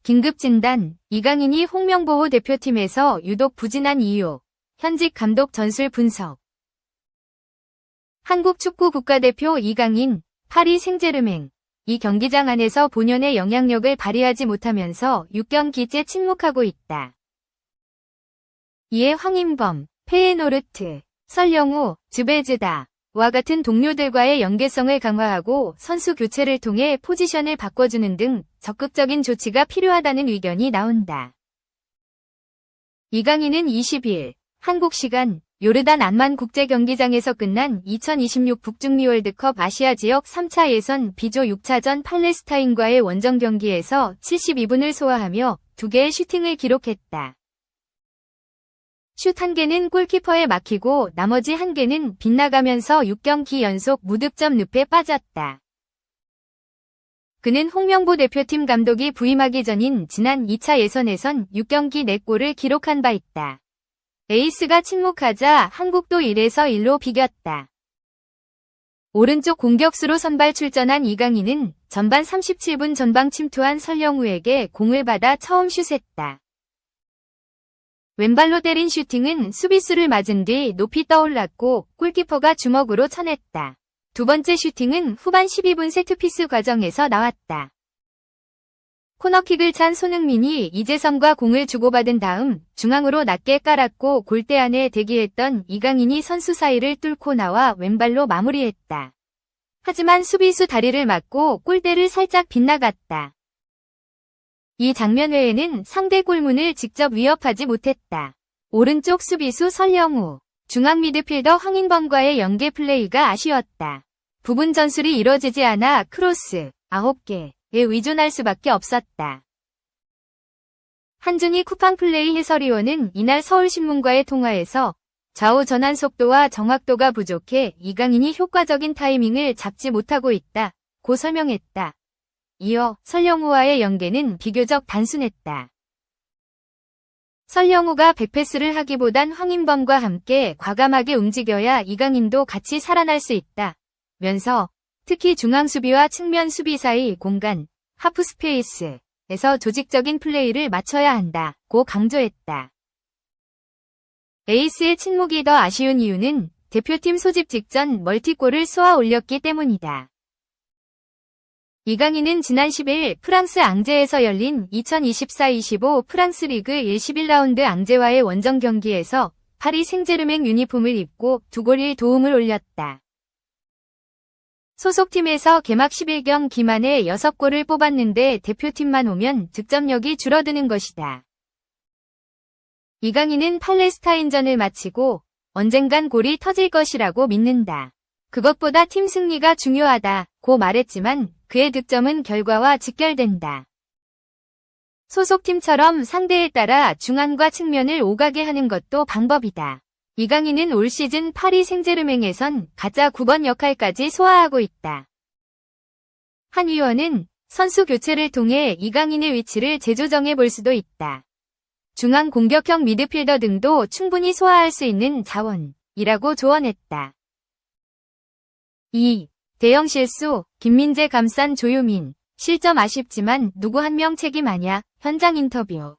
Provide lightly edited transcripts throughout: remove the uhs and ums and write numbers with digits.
긴급진단, 이강인이 홍명보호 대표팀에서 유독 부진한 이유, 현직 감독 전술 분석. 한국 축구 국가대표 이강인, 파리 생제르맹. 이 경기장 안에서 본연의 영향력을 발휘하지 못하면서 6경기째 침묵하고 있다. 이에 황인범, 페예노르트, 설영우, 즈베즈다 와 같은 동료들과의 연계성을 강화하고 선수 교체를 통해 포지션을 바꿔주는 등 적극적인 조치가 필요하다는 의견이 나온다. 이강인은 20일 한국 시간 요르단 암만 국제경기장에서 끝난 2026 북중미 월드컵 아시아 지역 3차 예선 B조 6차전 팔레스타인과의 원정 경기에서 72분을 소화하며 2개의 슈팅을 기록했다. 슛 1개는 골키퍼에 막히고 나머지 1개는 빗나가면서 6경기 연속 무득점 늪에 빠졌다. 그는 홍명보 대표팀 감독이 부임하기 전인 지난 2차 예선에선 6경기 4골을 기록한 바 있다. 에이스가 침묵하자 한국도 1에서 1로 비겼다. 오른쪽 공격수로 선발 출전한 이강인은 전반 37분 전방 침투한 설영우에게 공을 받아 처음 슛했다. 왼발로 때린 슈팅은 수비수를 맞은 뒤 높이 떠올랐고 골키퍼가 주먹으로 쳐냈다. 두 번째 슈팅은 후반 12분 세트피스 과정에서 나왔다. 코너킥을 찬 손흥민이 이재성과 공을 주고받은 다음 중앙으로 낮게 깔았고 골대 안에 대기했던 이강인이 선수 사이를 뚫고 나와 왼발로 마무리했다. 하지만 수비수 다리를 맞고 골대를 살짝 빗나갔다. 이 장면 외에는 상대 골문을 직접 위협하지 못했다. 오른쪽 수비수 설영우, 중앙 미드필더 황인범과의 연계 플레이가 아쉬웠다. 부분 전술이 이뤄지지 않아 크로스 9개에 의존할 수밖에 없었다. 한준희 쿠팡 플레이 해설위원은 이날 서울신문과의 통화에서 좌우 전환 속도와 정확도가 부족해 이강인이 효과적인 타이밍을 잡지 못하고 있다고 설명했다. 이어 설영우와의 연계는 비교적 단순했다. 설영우가 백패스를 하기보단 황인범과 함께 과감하게 움직여야 이강인도 같이 살아날 수 있다. 면서 특히 중앙 수비와 측면 수비 사이 공간, 하프 스페이스에서 조직적인 플레이를 맞춰야 한다고 강조했다. 에이스의 침묵이 더 아쉬운 이유는 대표팀 소집 직전 멀티골을 쏘아 올렸기 때문이다. 이강인은 지난 10일 프랑스 앙제에서 열린 2024-25 프랑스 리그 1 11라운드 앙제와의 원정 경기에서 파리 생제르맹 유니폼을 입고 2골 1도움을 올렸다. 소속팀에서 개막 11경기 만에 6골을 뽑았는데 대표팀만 오면 득점력이 줄어드는 것이다. 이강인은 팔레스타인전을 마치고 언젠간 골이 터질 것이라고 믿는다. 그것보다 팀 승리가 중요하다고 말했지만 그의 득점은 결과와 직결된다. 소속팀처럼 상대에 따라 중앙과 측면을 오가게 하는 것도 방법이다. 이강인은 올 시즌 파리 생제르맹에선 가짜 9번 역할까지 소화하고 있다. 한 위원은 선수 교체를 통해 이강인의 위치를 재조정해 볼 수도 있다. 중앙 공격형 미드필더 등도 충분히 소화할 수 있는 자원이라고 조언했다. 2. 대형 실수, 김민재 감싼 조유민, 실점 아쉽지만 누구 한 명 책임 아냐, 현장 인터뷰.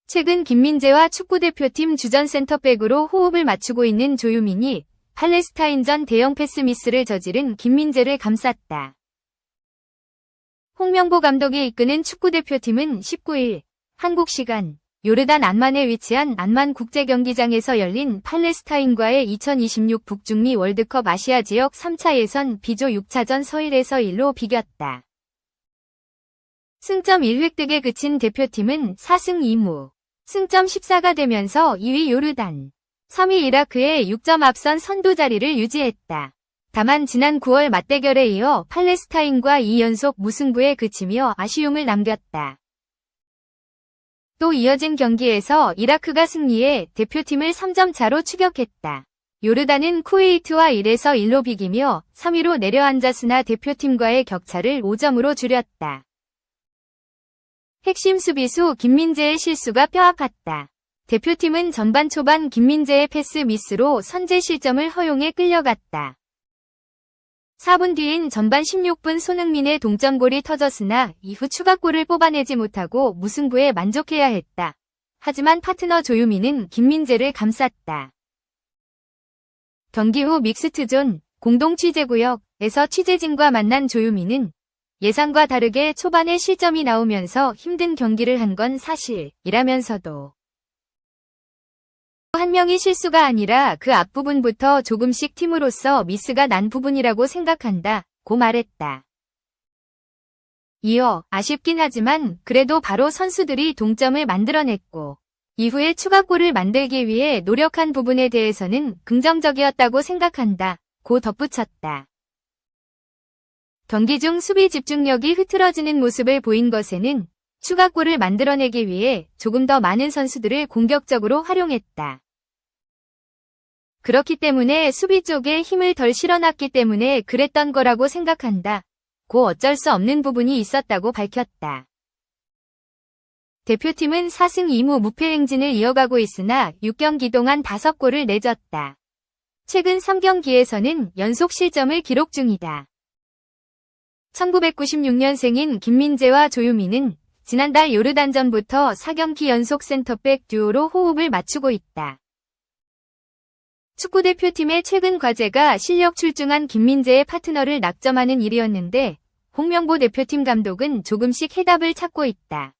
최근 김민재와 축구대표팀 주전 센터백으로 호흡을 맞추고 있는 조유민이 팔레스타인전 대형 패스 미스를 저지른 김민재를 감쌌다. 홍명보 감독이 이끄는 축구대표팀은 19일 한국 시간 요르단 암만에 위치한 암만 국제경기장에서 열린 팔레스타인과의 2026 북중미 월드컵 아시아 지역 3차 예선 B조 6차전 서일에서 1로 비겼다. 승점 1획득에 그친 대표팀은 4승 2무, 승점 14가 되면서 2위 요르단, 3위 이라크에 6점 앞선 선두 자리를 유지했다. 다만 지난 9월 맞대결에 이어 팔레스타인과 2연속 무승부에 그치며 아쉬움을 남겼다. 또 이어진 경기에서 이라크가 승리해 대표팀을 3점 차로 추격했다. 요르단은 쿠웨이트와 1에서 1로 비기며 3위로 내려앉았으나 대표팀과의 격차를 5점으로 줄였다. 핵심 수비수 김민재의 실수가 뼈아팠다. 대표팀은 전반 초반 김민재의 패스 미스로 선제 실점을 허용해 끌려갔다. 4분 뒤인 전반 16분 손흥민의 동점골이 터졌으나 이후 추가골을 뽑아내지 못하고 무승부에 만족해야 했다. 하지만 파트너 조유미는 김민재를 감쌌다. 경기 후 믹스트존 공동 취재구역에서 취재진과 만난 조유미는 예상과 다르게 초반에 실점이 나오면서 힘든 경기를 한 건 사실이라면서도 한 명이 실수가 아니라 그 앞부분부터 조금씩 팀으로서 미스가 난 부분이라고 생각한다고 말했다. 이어 아쉽긴 하지만 그래도 바로 선수들이 동점을 만들어냈고 이후에 추가골을 만들기 위해 노력한 부분에 대해서는 긍정적이었다고 생각한다고 덧붙였다. 경기 중 수비 집중력이 흐트러지는 모습을 보인 것에는 추가골을 만들어내기 위해 조금 더 많은 선수들을 공격적으로 활용했다. 그렇기 때문에 수비 쪽에 힘을 덜 실어놨기 때문에 그랬던 거라고 생각한다. 고 어쩔 수 없는 부분이 있었다고 밝혔다. 대표팀은 4승 2무 무패 행진을 이어가고 있으나 6경기 동안 5골을 내줬다. 최근 3경기에서는 연속 실점을 기록 중이다. 1996년생인 김민재와 조유미는 지난달 요르단전부터 4경기 연속 센터백 듀오로 호흡을 맞추고 있다. 축구대표팀의 최근 과제가 실력 출중한 김민재의 파트너를 낙점하는 일이었는데 홍명보 대표팀 감독은 조금씩 해답을 찾고 있다.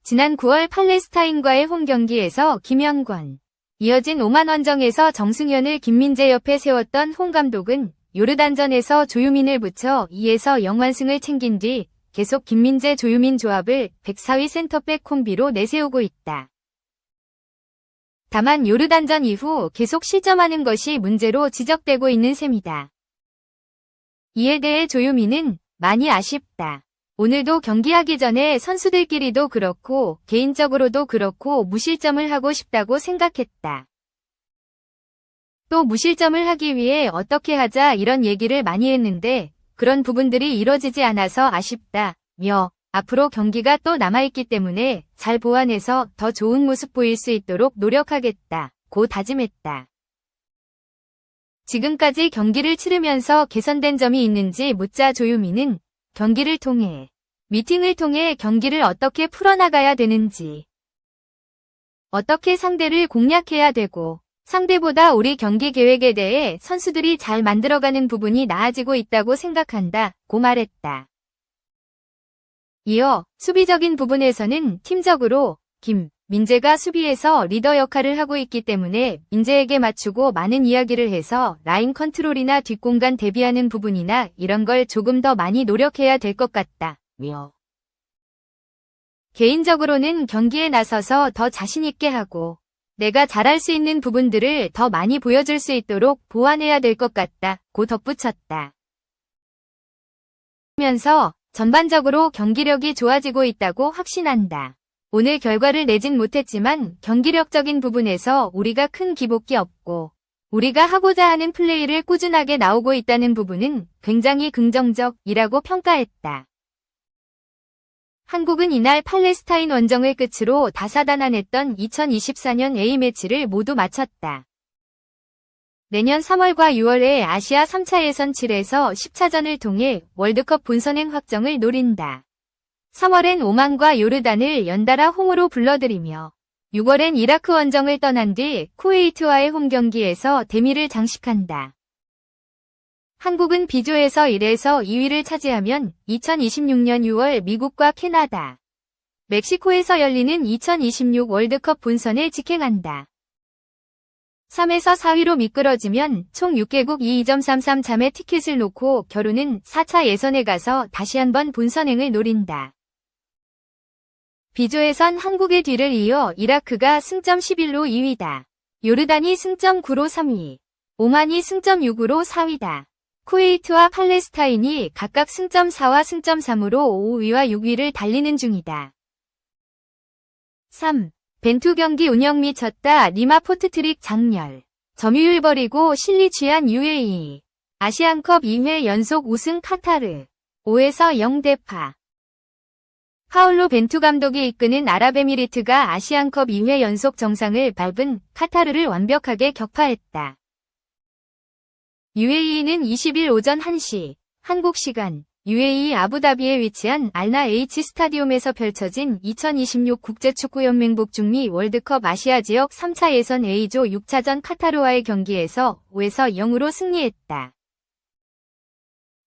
지난 9월 팔레스타인과의 홈경기에서 김영권, 이어진 오만 원정에서 정승현을 김민재 옆에 세웠던 홍 감독은 요르단전에서 조유민을 붙여 2에서 0완승을 챙긴 뒤 계속 김민재 조유민 조합을 104위 센터백 콤비로 내세우고 있다. 다만 요르단전 이후 계속 실점하는 것이 문제로 지적되고 있는 셈이다. 이에 대해 조유민은 많이 아쉽다. 오늘도 경기하기 전에 선수들끼리도 그렇고 개인적으로도 그렇고 무실점을 하고 싶다고 생각했다. 또 무실점을 하기 위해 어떻게 하자 이런 얘기를 많이 했는데 그런 부분들이 이뤄지지 않아서 아쉽다며 앞으로 경기가 또 남아있기 때문에 잘 보완해서 더 좋은 모습 보일 수 있도록 노력하겠다고 다짐했다. 지금까지 경기를 치르면서 개선된 점이 있는지 묻자 조유미는 경기를 통해, 미팅을 통해 경기를 어떻게 풀어나가야 되는지, 어떻게 상대를 공략해야 되고, 상대보다 우리 경기 계획에 대해 선수들이 잘 만들어가는 부분이 나아지고 있다고 생각한다고 말했다. 이어 수비적인 부분에서는 팀적으로 민재가 수비에서 리더 역할을 하고 있기 때문에 민재에게 맞추고 많은 이야기를 해서 라인 컨트롤이나 뒷공간 대비하는 부분이나 이런 걸 조금 더 많이 노력해야 될 것 같다며. 개인적으로는 경기에 나서서 더 자신 있게 하고 내가 잘할 수 있는 부분들을 더 많이 보여줄 수 있도록 보완해야 될 것 같다고 덧붙였다. 하면서 전반적으로 경기력이 좋아지고 있다고 확신한다. 오늘 결과를 내진 못했지만 경기력적인 부분에서 우리가 큰 기복이 없고 우리가 하고자 하는 플레이를 꾸준하게 나오고 있다는 부분은 굉장히 긍정적이라고 평가했다. 한국은 이날 팔레스타인 원정을 끝으로 다사다난했던 2024년 A매치를 모두 마쳤다. 내년 3월과 6월에 아시아 3차 예선 7에서 10차전을 통해 월드컵 본선행 확정을 노린다. 3월엔 오만과 요르단을 연달아 홈으로 불러들이며 6월엔 이라크 원정을 떠난 뒤 쿠웨이트와의 홈경기에서 대미를 장식한다. 한국은 B조에서 1에서 2위를 차지하면 2026년 6월 미국과 캐나다, 멕시코에서 열리는 2026 월드컵 본선에 직행한다. 3에서 4위로 미끄러지면 총 6개국 2.33잠의 티켓을 놓고 겨루는 4차 예선에 가서 다시 한번 본선행을 노린다. B조에선 한국의 뒤를 이어 이라크가 승점 11로 2위다. 요르단이 승점 9로 3위, 오만이 승점 6으로 4위다. 쿠웨이트와 팔레스타인이 각각 승점 4와 승점 3으로 5위와 6위를 달리는 중이다. 3. 벤투 경기 운영 미쳤다. 리마 포트트릭 장렬. 점유율 버리고 실리 취한 UAE. 아시안컵 2회 연속 우승 카타르. 5에서 0대파. 파울로 벤투 감독이 이끄는 아랍에미리트가 아시안컵 2회 연속 정상을 밟은 카타르를 완벽하게 격파했다. UAE는 20일 오전 1시, 한국 시간, UAE 아부다비에 위치한 알나 H 스타디움에서 펼쳐진 2026 국제축구연맹 북중미 월드컵 아시아 지역 3차 예선 A조 6차전 카타르와의 경기에서 5에서 0으로 승리했다.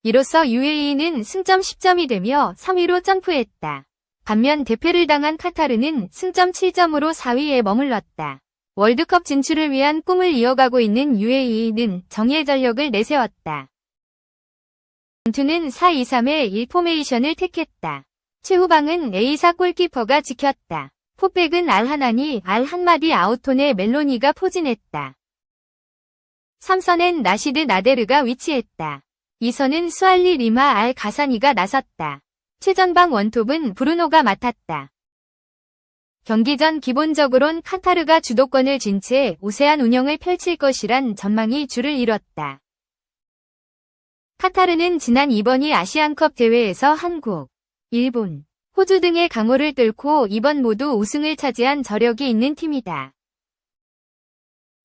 이로써 UAE는 승점 10점이 되며 3위로 점프했다. 반면 대패를 당한 카타르는 승점 7점으로 4위에 머물렀다. 월드컵 진출을 위한 꿈을 이어가고 있는 UAE는 정예 전력을 내세웠다. 전투는 4-2-3의 1포메이션을 택했다. 최후방은 A사 골키퍼가 지켰다. 포백은 알하나니 알한마디 아우톤의 멜로니가 포진했다. 3선엔 나시드 나데르가 위치했다. 2선은 수알리 리마 알 가사니가 나섰다. 최전방 원톱은 브루노가 맡았다. 경기 전 기본적으론 카타르가 주도권을 쥔 채 우세한 운영을 펼칠 것이란 전망이 줄을 이뤘다. 카타르는 지난 이번이 아시안컵 대회에서 한국, 일본, 호주 등의 강호를 뚫고 이번 모두 우승을 차지한 저력이 있는 팀이다.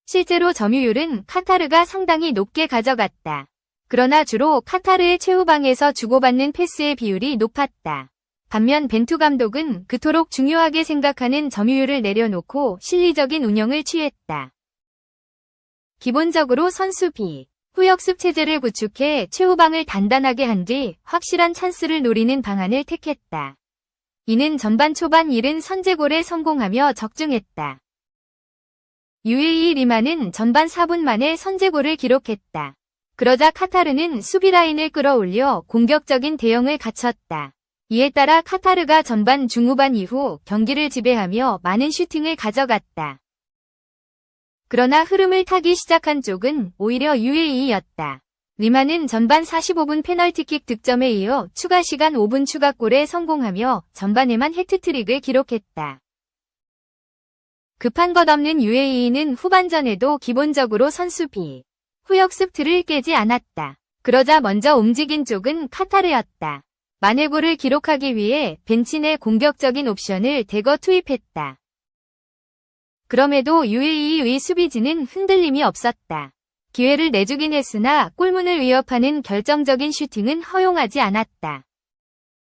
실제로 점유율은 카타르가 상당히 높게 가져갔다. 그러나 주로 카타르의 최후방에서 주고받는 패스의 비율이 높았다. 반면 벤투 감독은 그토록 중요하게 생각하는 점유율을 내려놓고 실리적인 운영을 취했다. 기본적으로 선수비, 후역습 체제를 구축해 최후방을 단단하게 한 뒤 확실한 찬스를 노리는 방안을 택했다. 이는 전반 초반 70 선제골에 성공하며 적중했다. UAE 리마는 전반 4분 만에 선제골을 기록했다. 그러자 카타르는 수비 라인을 끌어올려 공격적인 대응을 갖췄다. 이에 따라 카타르가 전반 중후반 이후 경기를 지배하며 많은 슈팅을 가져갔다. 그러나 흐름을 타기 시작한 쪽은 오히려 UAE였다. 리마는 전반 45분 페널티킥 득점에 이어 추가 시간 5분 추가골에 성공하며 전반에만 해트트릭을 기록했다. 급한 것 없는 UAE는 후반전에도 기본적으로 선수비, 후역습 틀을 깨지 않았다. 그러자 먼저 움직인 쪽은 카타르였다. 만회골을 기록하기 위해 벤치 내 공격적인 옵션을 대거 투입했다. 그럼에도 UAE의 수비진은 흔들림이 없었다. 기회를 내주긴 했으나 골문을 위협하는 결정적인 슈팅은 허용하지 않았다.